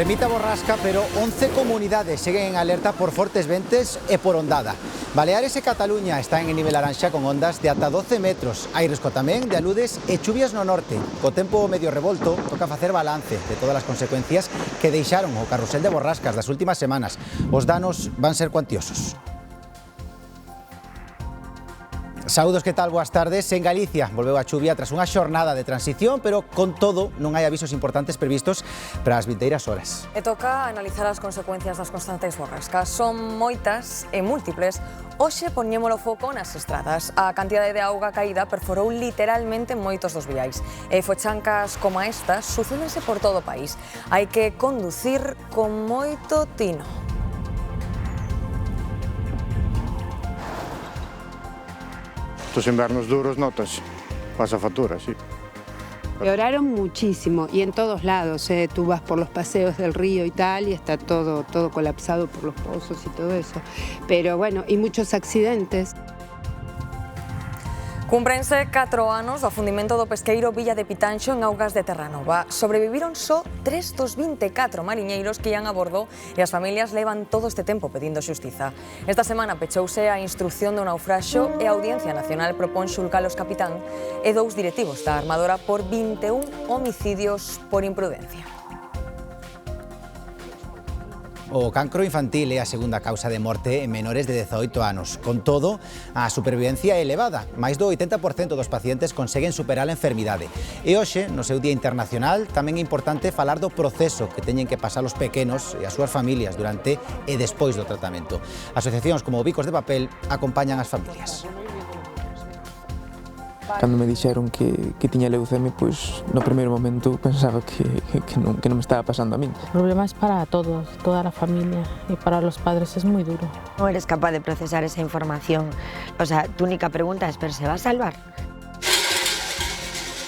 Remita borrasca, pero 11 comunidades seguen en alerta por fortes ventes e por ondada. Baleares e Cataluña están en nivel laranxa con ondas de ata 12 metros. Hai risco tamén de aludes e chuvias no norte. Co tempo medio revolto, toca facer balance de todas as consecuencias que deixaron o carrusel de borrascas das últimas semanas. Os danos van ser cuantiosos. Saúdos, que tal? Boas tardes. En Galicia volveu a chuvia tras unha xornada de transición, pero con todo non hai avisos importantes previstos para as vindeiras horas. E toca analizar as consecuencias das constantes borrascas. Son moitas e múltiples. Hoxe poñémolo foco nas estradas. A cantidade de auga caída perforou literalmente moitos dos viais. E fochancas como estas sucédense por todo o país. Hai que conducir con moito tino. Estos invernos duros notas, pasa factura, sí. Peoraron muchísimo y en todos lados, tú vas por los paseos del río y tal y está todo colapsado por los pozos y todo eso. Pero bueno, y muchos accidentes. Cúmprense 4 anos do afundimento do pesqueiro Villa de Pitanxo en augas de Terranova. Sobreviviron só 3 dos 24 mariñeiros que ian a bordo e as familias levan todo este tempo pedindo xustiza. Esta semana pechouse a instrucción do naufraxo e a Audiencia Nacional propón xulgar os capitán e 2 directivos da armadora por 21 homicidios por imprudencia. O cancro infantil é a segunda causa de morte en menores de 18 anos. Con todo, a supervivencia é elevada. Máis do 80% dos pacientes conseguen superar a enfermidade. E hoxe, no seu Día Internacional, tamén é importante falar do proceso que teñen que pasar os pequenos e as súas familias durante e despois do tratamento. Asociacións como Bicos de Papel acompañan as familias. Cando me dixeron que tiña leucemia, pois no primeiro momento pensaba que non me estaba pasando a min. El problema es para todos, toda la familia, y para los padres es muy duro. No eres capaz de procesar esa información. O sea, tu única pregunta es, ¿pero se va a salvar?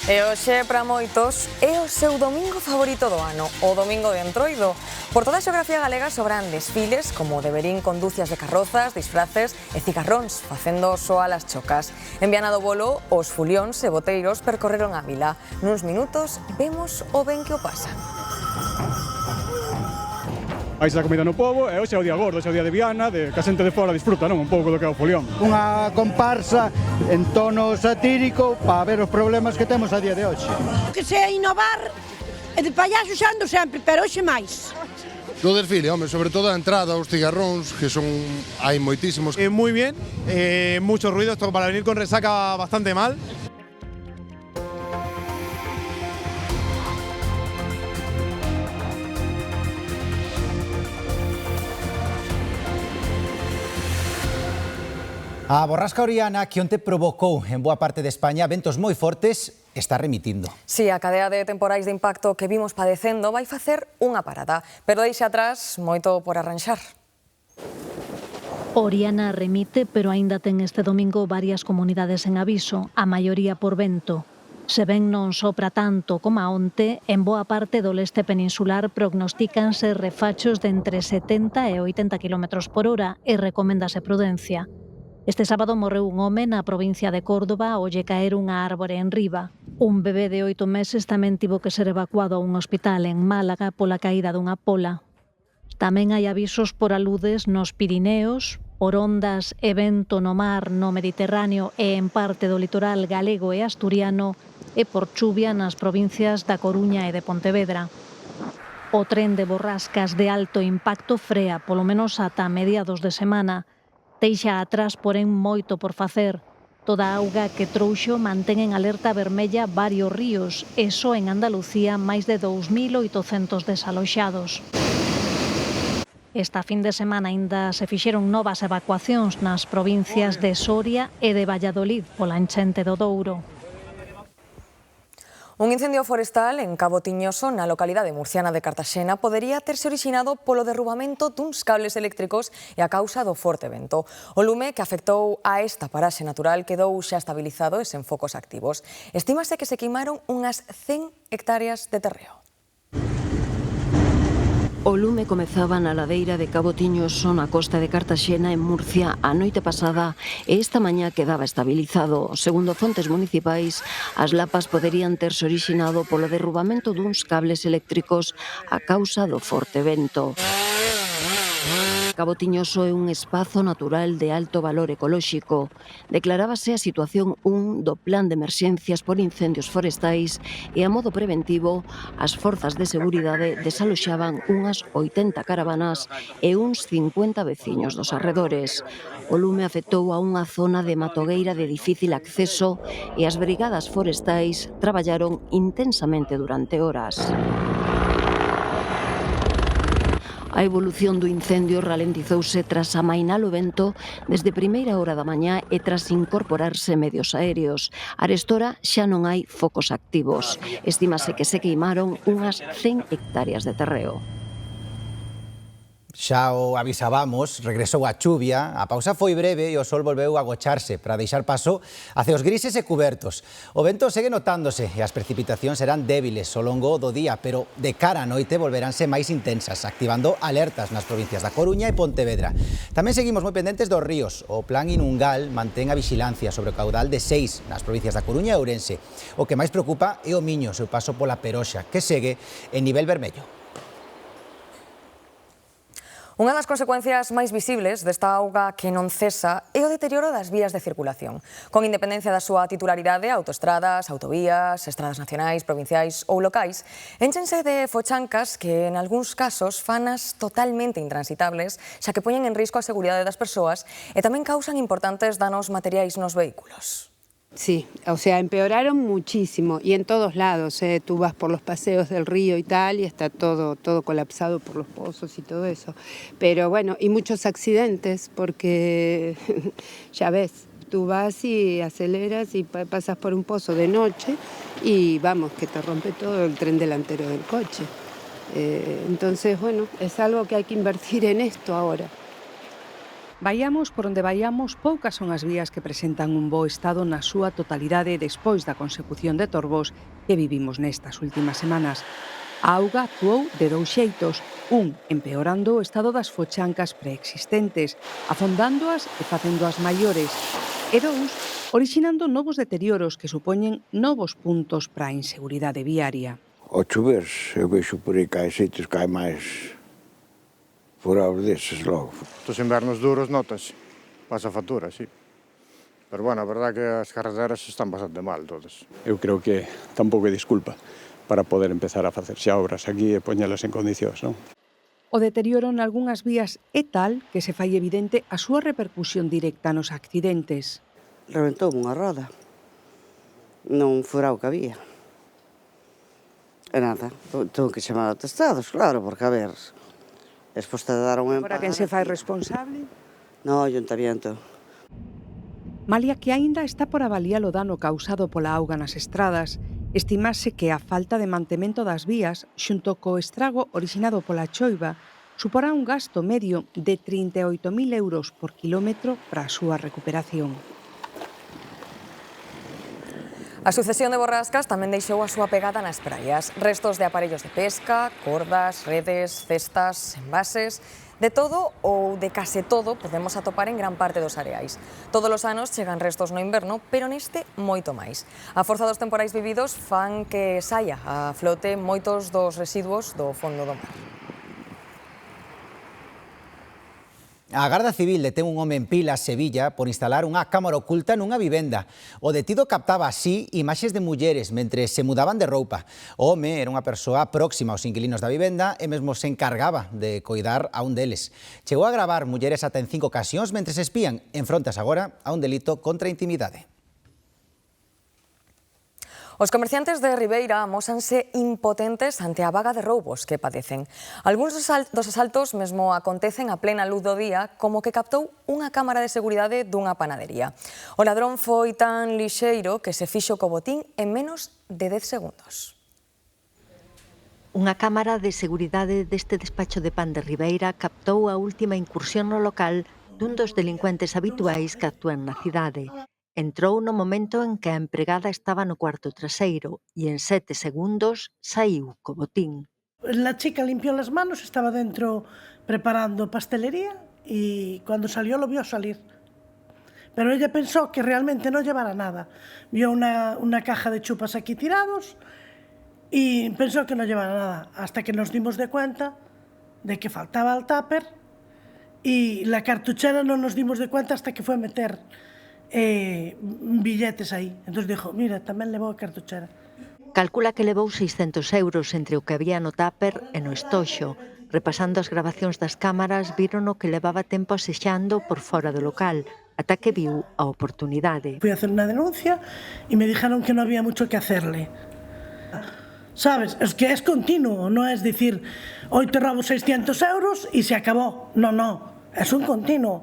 E hoxe, para moitos, é o seu domingo favorito do ano, o domingo de Entroido. Por toda a xeografía galega sobran desfiles como de Verín con dúcias de carrozas, disfraces e cigarróns, facendo soa as chocas. En Viana do Bolo, os fulións e boteiros percorreron a vila. Nuns minutos vemos o ben que o pasan. Aí se a comida no pobo e hoxe é o día gordo, hoxe é o día de Viana, que a xente de fora disfruta, non? Un pouco do que é o folión. Unha comparsa en tono satírico para ver os problemas que temos a día de hoxe. Que sea innovar e de payaso xa ando sempre, pero hoxe máis. Do desfile, home, sobre todo a entrada, os cigarróns, que son hai moitísimos. Muy bien, mucho ruido, esto para venir con resaca bastante mal. A borrasca Oriana, que onte provocou en boa parte de España ventos moi fortes, está remitindo. Si, a cadea de temporais de impacto que vimos padecendo vai facer unha parada, pero deixa atrás moito por arranxar. Oriana remite, pero aínda ten este domingo varias comunidades en aviso, a maioría por vento. Se ben non sopra tanto como a onte, en boa parte do leste peninsular prognostícanse refachos de entre 70 e 80 km por hora e recoméndase prudencia. Este sábado morreu un home na provincia de Córdoba ao lle caer unha árbore en riba. Un bebé de 8 meses tamén tivo que ser evacuado a un hospital en Málaga pola caída dunha pola. Tamén hai avisos por aludes nos Pirineos, por ondas e vento no mar no Mediterráneo e en parte do litoral galego e asturiano e por chuvia nas provincias da Coruña e de Pontevedra. O tren de borrascas de alto impacto frea polo menos ata mediados de semana. Deixa atrás, porén, moito por facer. Toda a auga que trouxo mantén en alerta vermella varios ríos e só en Andalucía máis de 2.800 desaloxados. Esta fin de semana aínda se fixeron novas evacuacións nas provincias de Soria e de Valladolid pola enchente do Douro. Un incendio forestal en Cabo Tiñoso, na localidade murciana de Cartaxena, podería terse orixinado polo derrubamento duns cables eléctricos e a causa do forte vento. O lume que afectou a esta paraxe natural quedou xa estabilizado e sen focos activos. Estímase que se queimaron unhas 100 hectáreas de terreo. O lume comezaba na ladeira de Cabo Tiñoso, na costa de Cartaxena, en Murcia, a noite pasada, e esta mañá quedaba estabilizado. Segundo fontes municipais, as lapas poderían terse orixinado polo derrubamento duns cables eléctricos a causa do forte vento. Cabo Tiñoso é un espazo natural de alto valor ecolóxico. Declarábase a situación 1 do Plan de Emerxencias por Incendios Forestais e, a modo preventivo, as forzas de seguridade desaloxaban unhas 80 caravanas e uns 50 veciños dos arredores. O lume afectou a unha zona de matogueira de difícil acceso e as brigadas forestais traballaron intensamente durante horas. A evolución do incendio ralentizouse tras amainar o vento desde primeira hora da mañá e tras incorporarse medios aéreos. Arestora xa non hai focos activos. Estímase que se queimaron unhas 100 hectáreas de terreo. Xa o avisábamos, regresou a chuvia, a pausa foi breve e o sol volveu a agocharse para deixar paso a ceos grises e cubertos. O vento segue notándose e as precipitacións serán débiles ao longo do día, pero de cara á noite volveránse máis intensas, activando alertas nas provincias da Coruña e Pontevedra. Tamén seguimos moi pendentes dos ríos. O Plan Inungal mantén a vixilancia sobre o caudal de 6 nas provincias da Coruña e Ourense. O que máis preocupa é o Miño, seu paso pola Peroxa, que segue en nivel vermello. Unha das consecuencias máis visibles desta auga que non cesa é o deterioro das vías de circulación. Con independencia da súa titularidade, autoestradas, autovías, estradas nacionais, provinciais ou locais, énchense de fochancas que, en algúns casos, fanas totalmente intransitables, xa que poñen en risco a seguridade das persoas e tamén causan importantes danos materiais nos vehículos. Sí, o sea, empeoraron muchísimo y en todos lados, tú vas por los paseos del río y tal y está todo colapsado por los pozos y todo eso. Pero bueno, y muchos accidentes porque ya ves, tú vas y aceleras y pasas por un pozo de noche y vamos, que te rompe todo el tren delantero del coche. Entonces, bueno, es algo que hay que invertir en esto ahora. Vaiamos por onde vaiamos, poucas son as vías que presentan un bo estado na súa totalidade despois da consecución de torbos que vivimos nestas últimas semanas. A auga actuou de dous xeitos, un, empeorando o estado das fochancas preexistentes, afondándoas e facéndoas maiores, e dous, orixinando novos deterioros que supoñen novos puntos para a inseguridade viaria. O chover, eu vexo por aí que hai sitios que hai máis furados deses logo. Estos invernos duros notas, pasa factura, sí. Pero bueno, a verdad que as carreteras están bastante mal todas. Eu creo que tampouco é disculpa para poder empezar a facer xa obras aquí e poñelas en condicións, non? O deterioro en algunhas vías é tal que se fai evidente a súa repercusión directa nos accidentes. Reventou unha roda. Non fura o que había. E nada, tengo que chamar a atestados, claro, porque a ver... Despois te daron en Para quen se fai responsable? No, Ayuntamiento. Malia que aínda está por avaliar o dano causado pola auga nas estradas, estimase que a falta de mantemento das vías, xunto co estrago orixinado pola choiva, suporá un gasto medio de 38.000 euros por quilómetro para a súa recuperación. A sucesión de borrascas tamén deixou a súa pegada nas praias. Restos de aparellos de pesca, cordas, redes, cestas, envases... De todo ou de case todo podemos atopar en gran parte dos areais. Todos os anos chegan restos no inverno, pero neste moito máis. A forza dos temporais vividos fan que saia a flote moitos dos residuos do fondo do mar. A Garda Civil detén un home en Pilas, Sevilla, por instalar unha cámara oculta nunha vivenda. O detido captaba así imaxes de mulleres mentre se mudaban de roupa. O home era unha persoa próxima aos inquilinos da vivenda e mesmo se encargaba de coidar a un deles. Chegou a gravar mulleres ata en 5 ocasións mentre se espían. Enfrontas agora a un delito contra a intimidade. Os comerciantes de Ribeira amósanse impotentes ante a vaga de roubos que padecen. Algúns dos asaltos mesmo acontecen a plena luz do día, como que captou unha cámara de seguridade dunha panadería. O ladrón foi tan lixeiro que se fixo co botín en menos de 10 segundos. Unha cámara de seguridade deste despacho de pan de Ribeira captou a última incursión no local dun dos delincuentes habituais que actúan na cidade. Entrou no momento en que a empregada estaba no cuarto traseiro e en 7 segundos saiu co botín. La chica limpió las manos, estaba dentro preparando pastelería y cuando salió lo vio salir. Pero ella pensó que realmente no llevara nada. Vio una caja de chupas aquí tirados y pensó que no llevara nada, hasta que nos dimos de cuenta de que faltaba el tupper y la cartuchera no nos dimos de cuenta hasta que fue a meter billetes aí. Entón dijo, mira, tamén levou a cartuchera. Calcula que levou 600 euros entre o que había no tupper e no estoxo. Repasando as grabacións das cámaras, viron o que levaba tempo asexando por fora do local, ata que viu a oportunidade. Fui a hacer una denuncia y me dijeron que no había mucho que hacerle. ¿Sabes? Es que es continuo, no es decir, hoy te robo 600 euros y se acabó. No, no, es un continuo.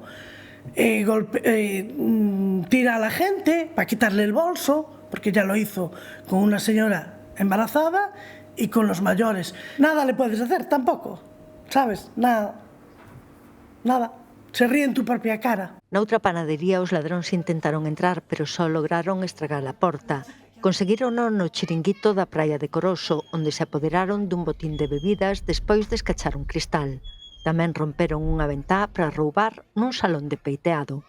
Tira a la gente para quitarle el bolso, porque ya lo hizo con una señora embarazada y con los mayores. Nada le puedes hacer tampoco, ¿sabes? Nada. Nada. Se ríe en tu propia cara. Na outra panadería os ladróns intentaron entrar, pero só lograron estragar a porta. Conseguírono no chiringuito da praia de Coroso, onde se apoderaron dun botín de bebidas despois de escachar un cristal. Tamén romperon unha ventá para roubar nun salón de peiteado.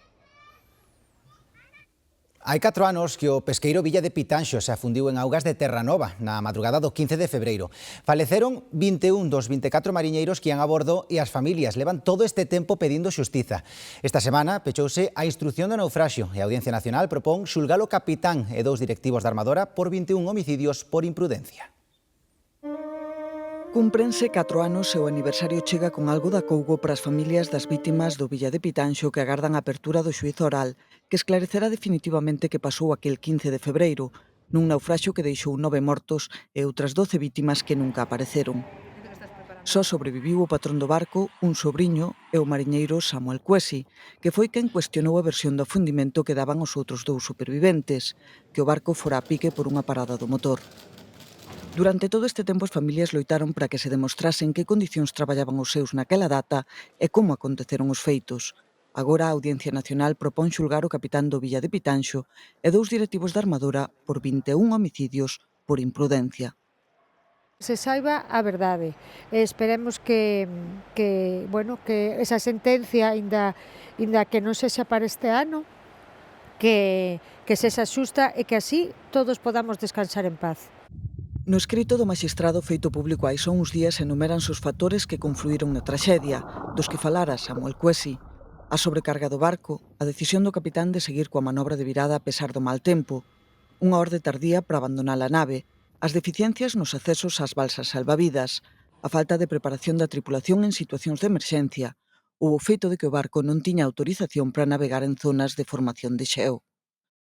Hai 4 anos que o pesqueiro Villa de Pitanxo se afundiu en augas de Terranova na madrugada do 15 de febreiro. Faleceron 21 dos 24 mariñeiros que ian a bordo e as familias levan todo este tempo pedindo xustiza. Esta semana pechouse a instrución do naufraxio e a Audiencia Nacional propón xulgar o capitán e 2 directivos da Armadora por 21 homicidios por imprudencia. Cúmprense 4 anos e o aniversario chega con algo de acougo para as familias das vítimas do Villa de Pitanxo que agardan a apertura do xuízo oral, que esclarecerá definitivamente que pasou aquel 15 de febreiro, nun naufraxio que deixou 9 mortos e outras 12 vítimas que nunca apareceron. Só sobreviviu o patrón do barco, un sobriño e o mariñeiro Samuel Cuesi, que foi quen cuestionou a versión do afundimento que daban os outros 2 superviventes, que o barco fora a pique por unha parada do motor. Durante todo este tempo as familias loitaron para que se demostrasen que condicións traballaban os seus naquela data e como aconteceron os feitos. Agora a Audiencia Nacional propón xulgar o capitán do Villa de Pitanxo e 2 directivos da Armadora por 21 homicidios por imprudencia. Se saiba a verdade e esperemos que esa sentencia, inda que non sexa para este ano, que sexa xusta e que así todos podamos descansar en paz. No escrito do magistrado feito público hai só uns días enumeranse os factores que confluíron na traxedia, dos que falara Samuel Cuesi. A sobrecarga do barco, a decisión do capitán de seguir coa manobra de virada a pesar do mal tempo, unha orde tardía para abandonar a nave, as deficiencias nos accesos ás balsas salvavidas, a falta de preparación da tripulación en situacións de emerxencia ou o feito de que o barco non tiña autorización para navegar en zonas de formación de xeo.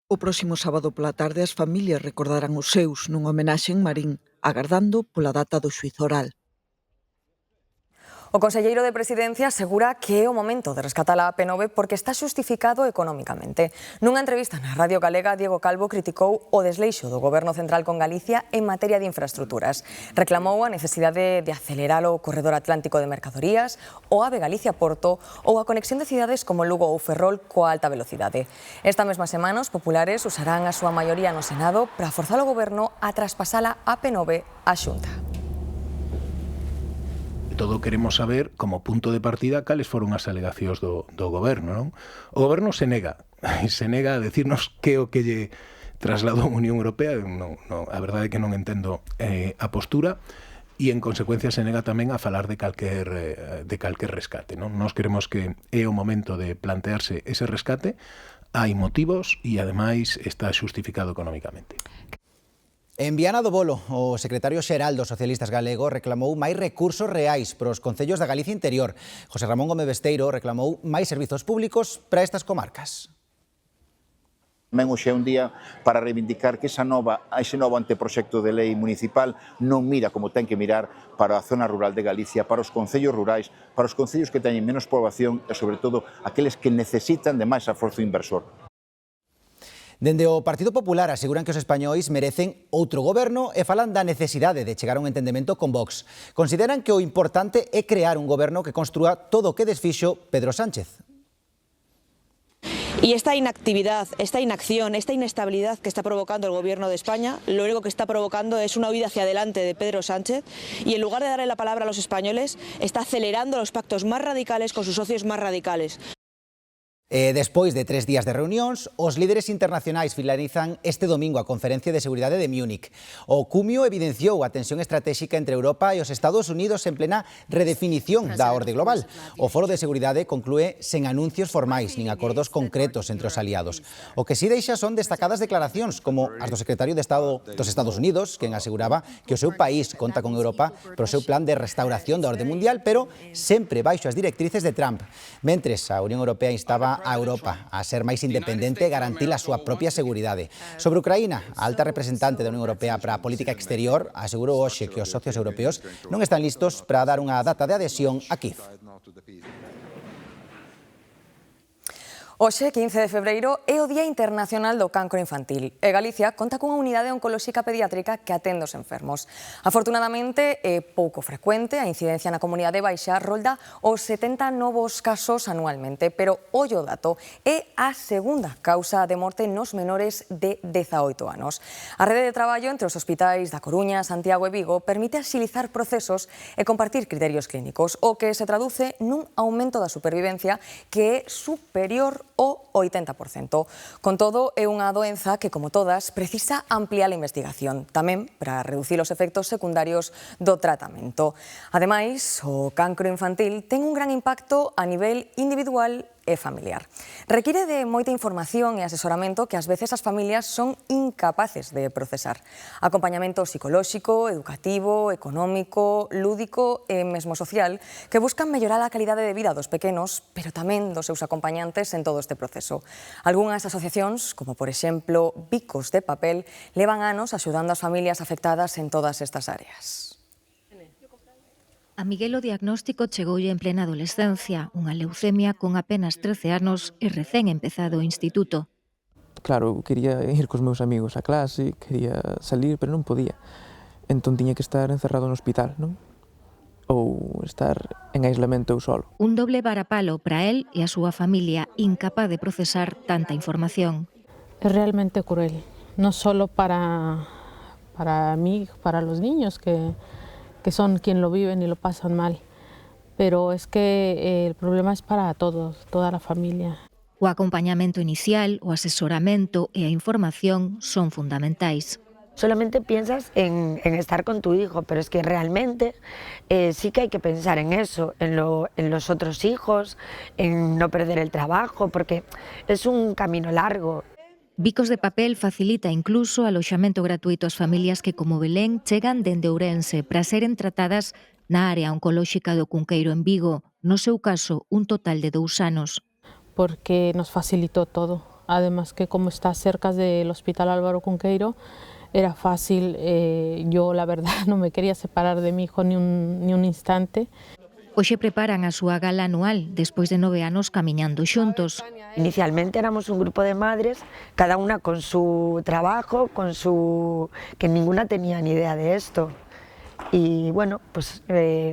O próximo sábado pola tarde as familias recordarán os seus nunha homenaxe en Marín, agardando pola data do xuízo oral. O conselleiro de Presidencia asegura que é o momento de rescatar a AP9 porque está xustificado economicamente. Nunha entrevista na Radio Galega, Diego Calvo criticou o desleixo do Goberno Central con Galicia en materia de infraestructuras. Reclamou a necesidade de acelerar o corredor atlántico de mercadorías, o AVE Galicia-Porto ou a conexión de cidades como Lugo ou Ferrol coa alta velocidade. Esta mesma semana, os populares usarán a súa maioría no Senado para forzar o Goberno a traspasar a AP9 á Xunta. Todo queremos saber, como punto de partida, cales foron as alegacións do Goberno, non? O Goberno se nega a decirnos que o que lle trasladou a Unión Europea, a verdade é que non entendo a postura, e en consecuencia se nega tamén a falar de calquer rescate, non? Nós queremos que é o momento de plantearse ese rescate, hai motivos e ademais está xustificado económicamente. En Viana do Bolo, o secretario xeral dos socialistas galegos reclamou máis recursos reais para os concellos da Galicia interior. José Ramón Gómez Besteiro reclamou máis servizos públicos para estas comarcas. Tamén hoxe é un día para reivindicar que ese novo anteproxecto de lei municipal non mira como ten que mirar para a zona rural de Galicia, para os concellos rurais, para os concellos que teñen menos poboación e, sobre todo, aqueles que necesitan de máis esforzo inversor. Dende o Partido Popular aseguran que os españois merecen outro goberno e falan da necesidade de chegar a un entendemento con Vox. Consideran que o importante é crear un goberno que construa todo o que desfixo Pedro Sánchez. Y esta inactividad, esta inacción, esta inestabilidad que está provocando el Gobierno de España, lo único que está provocando es una huida hacia adelante de Pedro Sánchez y en lugar de darle la palabra a los españoles, está acelerando los pactos más radicales con sus socios más radicales. Despois de 3 días de reunións, os líderes internacionais finalizan este domingo a Conferencia de Seguridade de Múnich. O cumio evidenciou a tensión estratégica entre Europa e os Estados Unidos en plena redefinición da orde global. O Foro de Seguridade conclúe sen anuncios formais nin acordos concretos entre os aliados. O que si deixa son destacadas declaracións, como as do secretario de Estado dos Estados Unidos, quen aseguraba que o seu país conta con Europa para o seu plan de restauración da orde mundial, pero sempre baixo as directrices de Trump. Mentres, a Unión Europea instaba a Europa a ser máis independente e garantir a súa propia seguridade. Sobre Ucraína, a alta representante da Unión Europea para a política exterior asegurou hoxe que os socios europeos non están listos para dar unha data de adhesión a Kiev. Hoxe, 15 de febreiro, é o Día Internacional do Cancro Infantil e Galicia conta cunha unidade oncolóxica pediátrica que atende os enfermos. Afortunadamente, é pouco frecuente, a incidencia na comunidade baixa rolda os 70 novos casos anualmente, pero ollo dato, é a segunda causa de morte nos menores de 18 anos. A rede de traballo entre os hospitais da Coruña, Santiago e Vigo permite axilizar procesos e compartir criterios clínicos, o que se traduce nun aumento da supervivencia que é superior o 80%. Con todo, é unha doenza que, como todas, precisa ampliar a investigación, tamén para reducir os efectos secundarios do tratamento. Ademais, o cancro infantil ten un gran impacto a nivel individual e familiar. Require de moita información e asesoramento que ás veces as familias son incapaces de procesar. Acompañamento psicolóxico, educativo, económico, lúdico e mesmo social que buscan mellorar a calidade de vida dos pequenos, pero tamén dos seus acompañantes en todo este proceso. Algúnas asociacións, como por exemplo Bicos de Papel, levan anos axudando as familias afectadas en todas estas áreas. A Miguel o diagnóstico chegoulle en plena adolescencia, unha leucemia con apenas 13 anos e recén empezado o instituto. Claro, quería ir cos meus amigos a clase, quería salir, pero non podía. Entón tiña que estar encerrado no hospital, non? Ou estar en aislamento eu solo. Un doble varapalo para él e a súa familia, incapaz de procesar tanta información. Es realmente cruel, no solo para mí, para los niños que son quien lo viven y lo pasan mal, pero es que el problema es para todos, toda la familia. O acompañamento inicial, o asesoramento e a información son fundamentais. Solamente piensas en estar con tu hijo, pero es que realmente sí que hay que pensar en eso, en los otros hijos, en no perder el trabajo, porque es un camino largo. Bicos de Papel facilita incluso aloxamento gratuito ás familias que, como Belén, chegan dende Ourense para seren tratadas na área oncolóxica do Cunqueiro en Vigo, no seu caso, un total de 2 anos. Porque nos facilitó todo. Además que como está cerca del Hospital Álvaro Cunqueiro, era fácil. Yo, la verdad, no me quería separar de mi hijo ni un instante. Hoxe preparan a súa gala anual, despois de 9 anos camiñando xuntos. Inicialmente éramos un grupo de madres, cada una con su trabajo, que ninguna tenía ni idea de esto. Y bueno, pues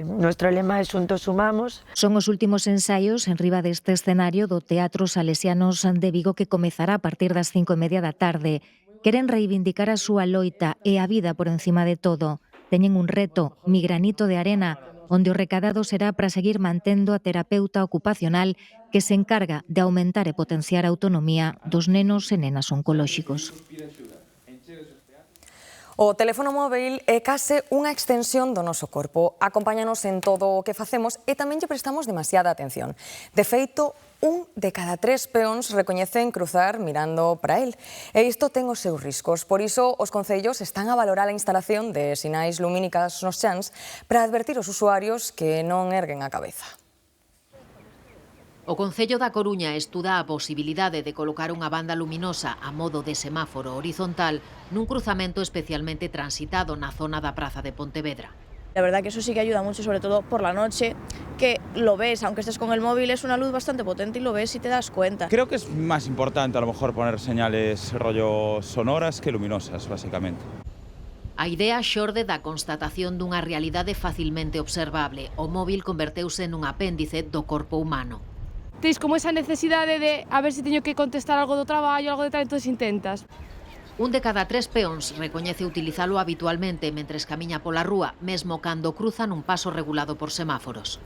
nuestro lema es Xuntos Sumamos. Son os últimos ensaios en riba deste escenario do Teatro Salesianos de Vigo que comezará a partir das 5:30 da tarde. Queren reivindicar a súa loita e a vida por encima de todo. Teñen un reto, Mi granito de arena, onde o recadado será para seguir mantendo a terapeuta ocupacional que se encarga de aumentar e potenciar a autonomía dos nenos e nenas oncolóxicos. O teléfono móvil é case unha extensión do noso corpo. Acompáñanos en todo o que facemos e tamén lle prestamos demasiada atención. De feito, 1 de cada 3 peóns recoñecen cruzar mirando para el. E isto ten os seus riscos. Por iso, os concellos están a valorar a instalación de sinais lumínicas nos chans para advertir os usuarios que non erguen a cabeza. O Concello da Coruña estuda a posibilidade de colocar unha banda luminosa a modo de semáforo horizontal nun cruzamento especialmente transitado na zona da Praza de Pontevedra. La verdad que eso sí que ayuda mucho, sobre todo por la noche, que lo ves, aunque estés con el móvil, es una luz bastante potente y lo ves y te das cuenta. Creo que es más importante a lo mejor poner señales rollo sonoras que luminosas, básicamente. A idea xorde da constatación dunha realidade facilmente observable. O móvil converteuse nun apéndice do corpo humano. teis como esa necesidade de a ver se teño que contestar algo do traballo, algo de tal, entón intentas. Un de cada 3 peóns recoñece utilizalo habitualmente mentres camiña pola rúa, mesmo cando cruzan un paso regulado por semáforos.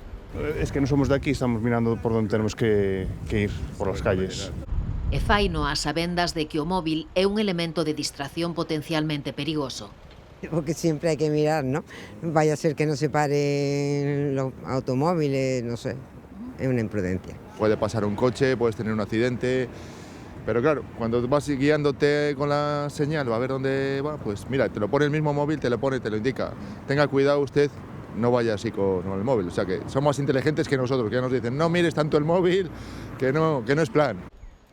Es que non somos de aquí, estamos mirando por onde tenemos que ir, por las calles. E faino ás sabendas de que o móvil é un elemento de distracción potencialmente perigoso. Porque siempre hay que mirar, ¿no? Vaya a ser que no se paren los automóviles, no sé, es una imprudencia. Puede pasar un coche, puedes tener un accidente, pero claro, cuando vas guiándote con la señal, va a ver dónde va, pues mira, te lo pone el mismo móvil, te lo pone, te lo indica. Tenga cuidado usted, no vaya así con el móvil, o sea que son más inteligentes que nosotros, que ya nos dicen, no mires tanto el móvil, que no es plan.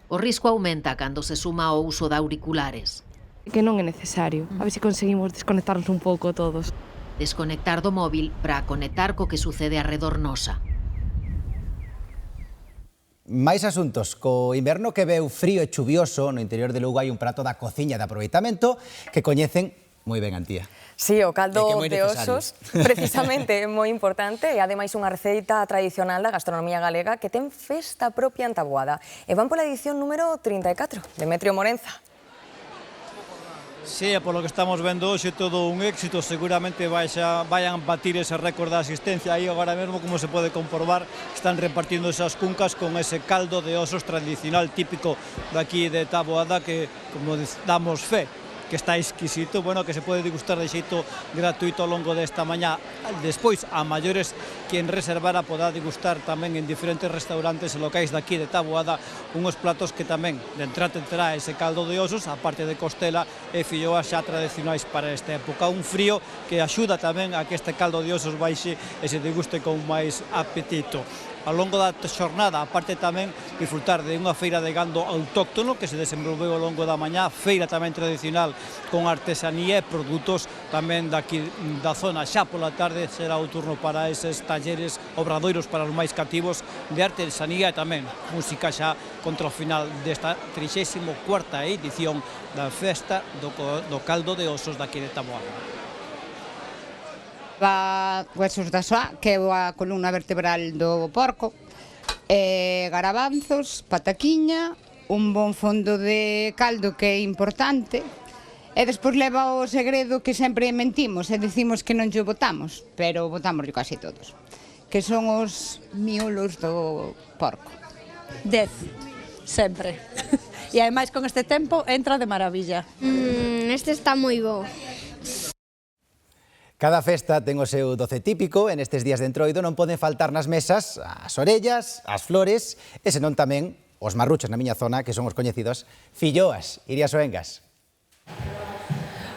O risco aumenta cando se suma ao uso de auriculares. Que non é necesario, a ver se conseguimos desconectarnos un pouco todos. Desconectar do móvil para conectar co que sucede arredor nosa. Máis asuntos. Co inverno que veu frío e chuvioso, no interior de Lugo hai un prato da cociña de aproveitamento que coñecen moi ben, Antía. Sí, o caldo de osos, precisamente, é moi importante, e ademais unha receita tradicional da gastronomía galega que ten festa propia en Taboada. E van pola edición número 34, Demetrio Morenza. Sí, por lo que estamos vendo hoxe todo un éxito, seguramente vayan batir ese récord de asistencia. Aí agora mesmo, como se pode comprobar, están repartindo esas cuncas con ese caldo de osos tradicional típico daqui de Taboada que, como damos fe, que está exquisito, bueno, que se pode degustar de xeito gratuito ao longo desta mañá. Despois, a maiores, quen reservara poderá degustar tamén en diferentes restaurantes e locais daqui de Taboada unhos platos que tamén de entrante terá ese caldo de osos, a parte de costela e filloas xa tradicionais para esta época. Un frío que axuda tamén a que este caldo de osos baixe e se deguste con máis apetito. Ao longo da xornada, aparte tamén disfrutar de unha feira de gando autóctono que se desenvolveu ao longo da mañá, feira tamén tradicional con artesanía e produtos tamén daqui da zona. Xa pola tarde será o turno para eses talleres, obradoiros para os máis cativos de artesanía e tamén música xa contra o final desta 34ª edición da festa do caldo de osos daqui de Taboada. Huesos da soa, que é a columna vertebral do porco, garabanzos, pataquiña, un bon fondo de caldo que é importante, e despois leva o segredo que sempre mentimos e decimos que non lle botamos, pero botamos casi todos, que son os miúlos do porco. 10, sempre. E ademais con este tempo entra de maravilla. Este está moi bo. Cada festa ten o seu doce típico, en estes días de Entroido non poden faltar nas mesas as orellas, as flores e senón tamén os marruchos na miña zona, que son os coñecidos filloas. Iria Soengas.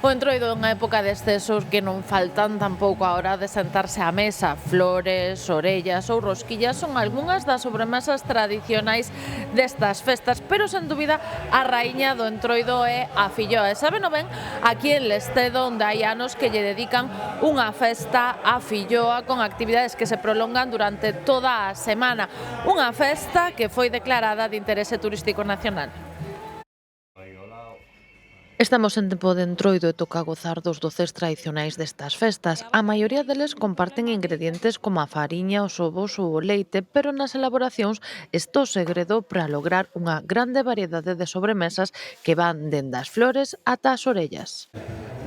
O Entroido é unha época de excesos que non faltan tampouco a hora de sentarse á mesa. Flores, orellas ou rosquillas son algunhas das sobremesas tradicionais destas festas, pero sen dúbida a raíña do Entroido é a filloa. E saben ben aquí en Lestedo, onde hai anos que lle dedican unha festa á filloa con actividades que se prolongan durante toda a semana. Unha festa que foi declarada de interese turístico nacional. Estamos en tempo de Entroido e toca gozar dos doces tradicionais destas festas. A maioría deles comparten ingredientes como a fariña, os ovos ou o leite, pero nas elaboracións está o segredo para lograr unha grande variedade de sobremesas que van dende as flores ata as orellas.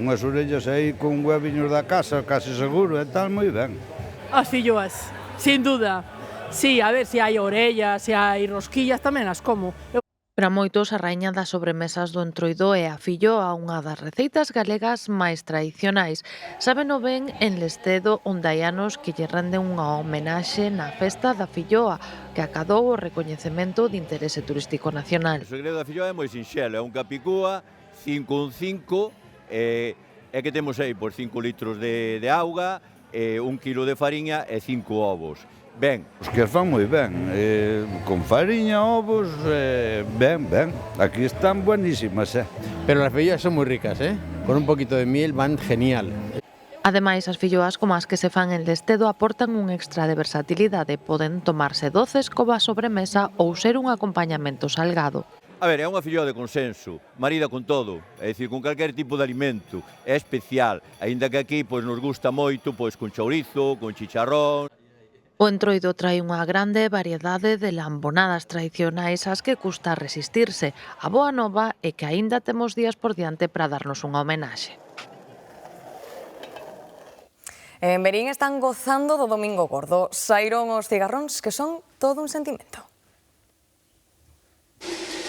Unhas orellas aí con hueviños da casa, casi seguro, e tal, moi ben. As filloas, sin duda. Sí, a ver, se hai orellas, se hai rosquillas, tamén as como. Para moitos, a raíña das sobremesas do Entroido é a filloa, unha das receitas galegas máis tradicionais. Sábeno ben en Lestedo, onde hai anos que lle renden unha homenaxe na festa da filloa, que acadou o recoñecemento de interese turístico nacional. O segredo da filloa é moi sinxelo, é un capicúa, 5 e que temos aí por 5 litros de auga, 1 kilo de fariña e 5 ovos. Ben. Os que as fan moi ben, con fariña, ovos, ben. Aquí están buenísimas, Pero las filloas son moi ricas, Con un poquito de miel van genial. Ademais, as filloas como as que se fan en Lestedo aportan un extra de versatilidade. Poden tomarse doces como a sobremesa ou ser un acompañamento salgado. A ver, é unha filloa de consenso, marida con todo, é dicir, con calquer tipo de alimento, é especial, aínda que aquí nos gusta moito con chourizo, con chicharrón. O Entroido trae unha grande variedade de lambonadas tradicionais ás que custa resistirse. A boa nova é que aínda temos días por diante para darnos unha homenaxe. En Verín están gozando do Domingo Gordo. Saíron os cigarróns que son todo un sentimento.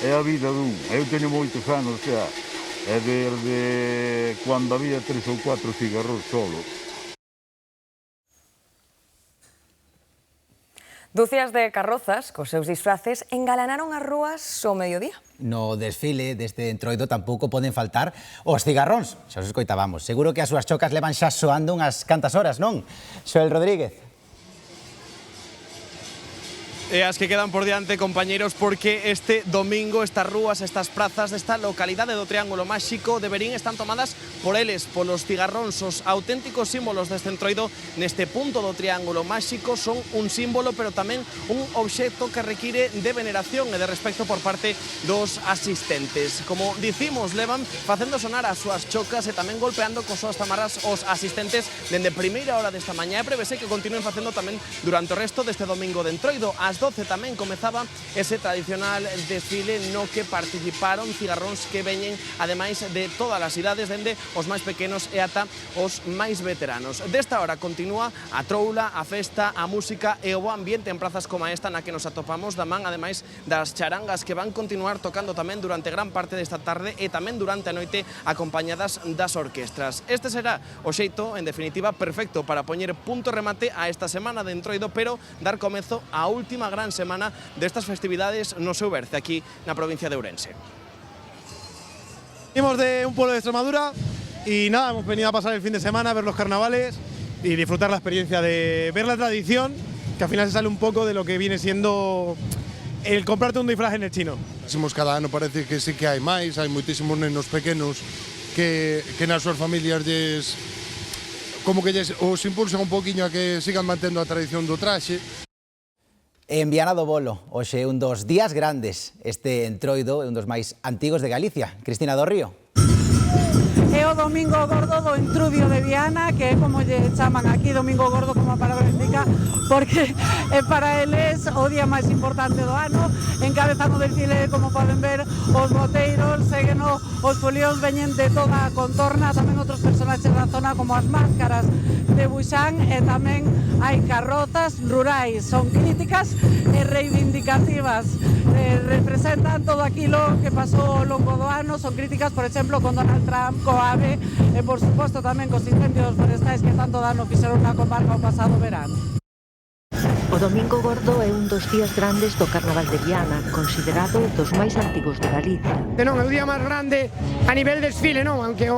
É a vida dun. Eu teño moitos anos xa. É desde cando había 3 ou 4 cigarróns solo. Dúcias de carrozas, cos seus disfraces, engalanaron as rúas ao mediodía. No desfile deste Entroido tampouco poden faltar os cigarróns. Xa os escoitábamos. Seguro que as súas chocas levan xa soando unhas cantas horas, non? Xoel Rodríguez. E as que quedan por diante, compañeiros, porque este domingo estas rúas, estas prazas desta localidade do Triángulo Máxico de Verín están tomadas por eles, polos cigarróns, os auténticos símbolos deste Entroido neste punto do Triángulo Máxico. Son un símbolo, pero tamén un obxecto que require de veneración e de respecto por parte dos asistentes. Como dicimos, levan facendo sonar as súas chocas e tamén golpeando con súas tamarras os asistentes dende primeira hora desta mañá, e prevese que continúen facendo tamén durante o resto deste domingo de Entroido. Ás 12 tamén comezaba ese tradicional desfile no que participaron cigarróns que veñen, ademais de todas as idades, dende os máis pequenos e ata os máis veteranos. Desta hora continúa a troula, a festa, a música e o bo ambiente en plazas como esta na que nos atopamos da man, ademais das charangas que van continuar tocando tamén durante gran parte desta tarde e tamén durante a noite acompañadas das orquestras. Este será o xeito, en definitiva, perfecto para poñer punto remate a esta semana de Entroido, pero dar comezo á última gran semana destas festividades no seu berce aquí na provincia de Ourense. Venimos de un pueblo de Extremadura y nada, hemos venido a pasar el fin de semana, a ver los carnavales y disfrutar la experiencia de ver la tradición, que al final se sale un poco de lo que viene siendo el comprarte un disfraz en el chino. Cada ano parece que sí que hai máis, hai moitísimos nenos pequenos que nas súas familias como que os impulsan un poquinho a que sigan mantendo a tradición do traxe. En Viana do Bolo, hoxe é un dos días grandes. Este Entroido é un dos máis antigos de Galicia. Cristina do Río. É o Domingo Gordo do Entrudio de Viana, que é como lle chaman aquí, Domingo Gordo, como a palabra indica, porque é para eles o día máis importante do ano. Encabezando o desfile, como poden ver, os boteiros, seguen os folións, veñen de toda a contorna, tamén outros personaxes da zona, como as máscaras de Buxán, e tamén hai carrozas rurais, son críticas e reivindicativas, representan todo aquilo que pasou ao longo do ano, son críticas, por exemplo, con Donald Trump, co AVE, e por suposto tamén cos incendios forestais que tanto dano fixeron na comarca o pasado verano. O Domingo Gordo é un dos días grandes do Carnaval de Viana, considerado dos máis antigos de Galicia. Non, é o día máis grande a nivel desfile, non? Aunque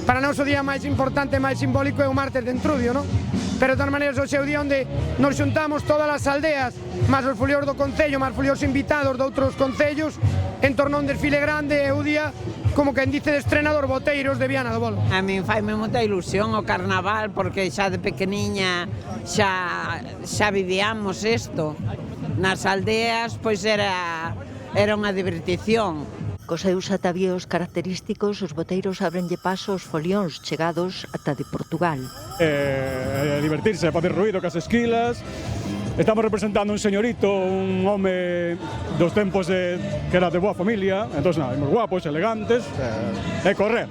para nós o día máis importante, máis simbólico é o martes de Entrudio, non? Pero de todas maneiras, hoxe é o día onde nos xuntamos todas as aldeas, máis os folións do Concello, máis folións invitados de outros concellos, en torno a un desfile grande. É o día, como quen dice, de estrena dos boteiros de Viana do Bolo. A min faime moita ilusión o Carnaval, porque xa de pequeniña xa vivíamos isto. Nas aldeas, pois era unha divertición. Cos seus atavíos característicos, os boteiros abrenlle paso aos folións chegados ata de Portugal. Divertirse, facer ruido cas esquilas. Estamos representando un señorito, un home dos tempos que era de boa familia, entón nada, moi guapos, elegantes, e correr.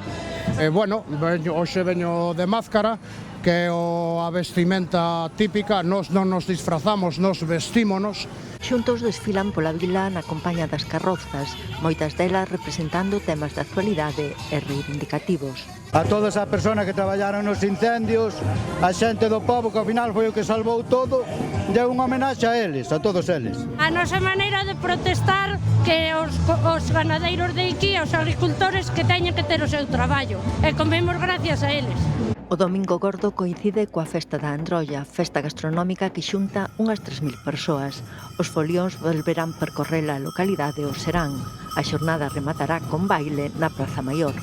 Bueno, hoxe veño de máscara, que é a vestimenta típica. Nos non nos disfrazamos, nos vestímonos. Xuntos desfilan pola vila na compañía das carrozas, moitas delas representando temas de actualidade e reivindicativos. A todas as persoas que traballaron nos incendios, a xente do pobo que ao final foi o que salvou todo, deu unha homenaxe a eles, a todos eles. A nosa maneira de protestar que os ganadeiros de aquí, os agricultores, que teñen que ter o seu traballo, e comemos gracias a eles. O Domingo Gordo coincide coa Festa da Androlla, festa gastronómica que xunta unhas 3.000 persoas. Os folións volverán percorrer a localidade o serán. A xornada rematará con baile na Praza Maior.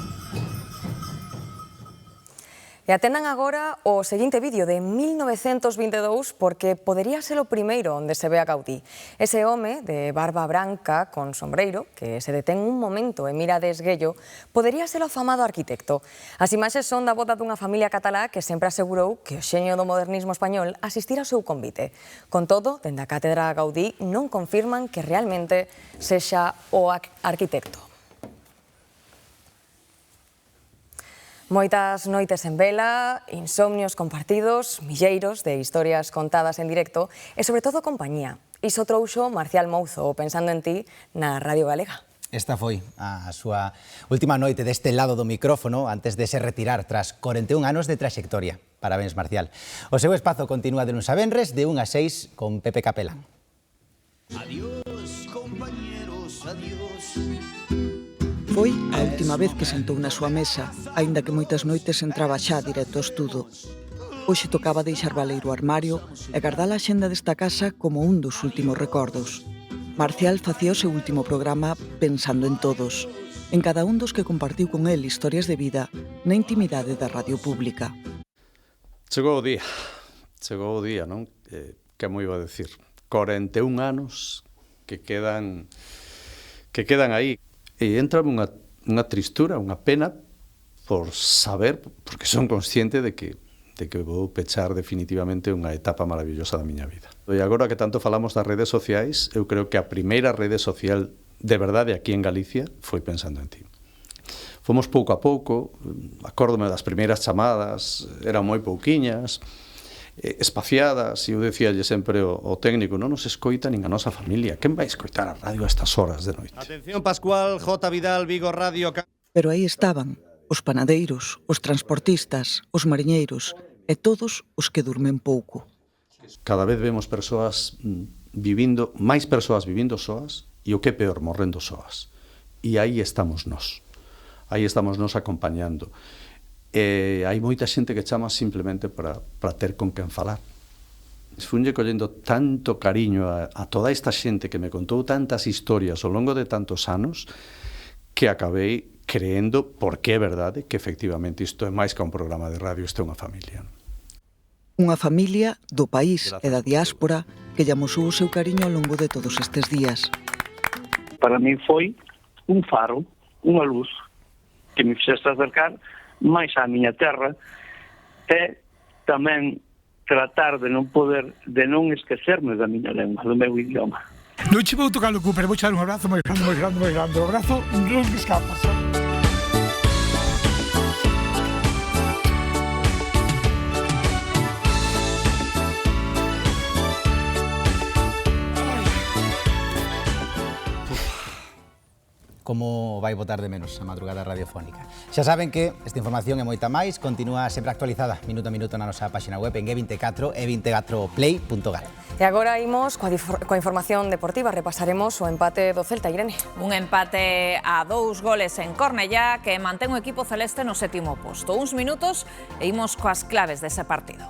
E atendan agora o seguinte vídeo de 1922 porque podería ser o primeiro onde se ve a Gaudí. Ese home de barba branca con sombreiro, que se detén un momento e mira de esguello, podería ser o afamado arquitecto. As imaxes son da boda dunha familia catalá que sempre asegurou que o xeño do modernismo español asistira ao seu convite. Con todo, dende a Cátedra Gaudí non confirman que realmente sexa o arquitecto. Moitas noites en vela, insomnios compartidos, milleiros de historias contadas en directo e, sobre todo, compañía. Iso trouxo Marcial Mouzo, Pensando en ti, na Radio Galega. Esta foi a súa última noite deste lado do micrófono antes de se retirar tras 41 anos de traxectoria. Parabéns, Marcial. O seu espazo continúa de luns a venres, de 1 a 6, con Pepe Capela. Adiós, compañeros, adiós. Foi a última vez que sentou na súa mesa, aínda que moitas noites entraba xa directo ao estudo. Hoxe tocaba deixar valer o armario e guardar a xenda desta casa como un dos últimos recordos. Marcial facía o seu último programa pensando en todos, en cada un dos que compartiu con el historias de vida na intimidade da radio pública. Chegou o día, non? Que moi iba a decir? 41 anos que quedan aí. E entra unha tristura, unha pena por saber, porque son consciente de que vou pechar definitivamente unha etapa maravillosa da miña vida. E agora que tanto falamos das redes sociais, eu creo que a primeira rede social de verdade aquí en Galicia foi Pensando en ti. Fomos pouco a pouco, acórdome das primeiras chamadas, eran moi pouquiñas, espaciadas, e eu decíalle sempre ao técnico, non nos escoita nin a nosa familia, quen vai escoitar a radio a estas horas de noite? Atención, Pascual, J. Vidal, Vigo Radio... Pero aí estaban, os panadeiros, os transportistas, os mariñeiros e todos os que durmen pouco. Cada vez vemos máis persoas vivindo soas e o que é peor, morrendo soas. E aí estamos nós acompañando. E hai moita xente que chama simplemente para ter con quen falar. Funlle collendo tanto cariño a toda esta xente que me contou tantas historias ao longo de tantos anos que acabei creendo, porque é verdade, que efectivamente isto é máis que un programa de radio, isto é unha familia. Unha familia do país e da diáspora que lle amosou o seu cariño ao longo de todos estes días. Para mí foi un faro, unha luz que me fixeste acercar máis á miña terra e tamén tratar de non esquecerme da miña lengua, do meu idioma. Non che vou tocar o cu, pero vou echar un abrazo moi grande, moi grande, moi grande. O abrazo non me escapa, sabe? Como vai botar de menos a madrugada radiofónica. Xa saben que esta información e moita máis continúa sempre actualizada minuto a minuto na nosa página web en E24 e 24play.gal. E agora imos coa información deportiva. Repasaremos o empate do Celta, Irene. Un empate a 2 goles en Cornellá que mantén o equipo celeste no sétimo posto. Uns minutos e imos coas claves dese partido.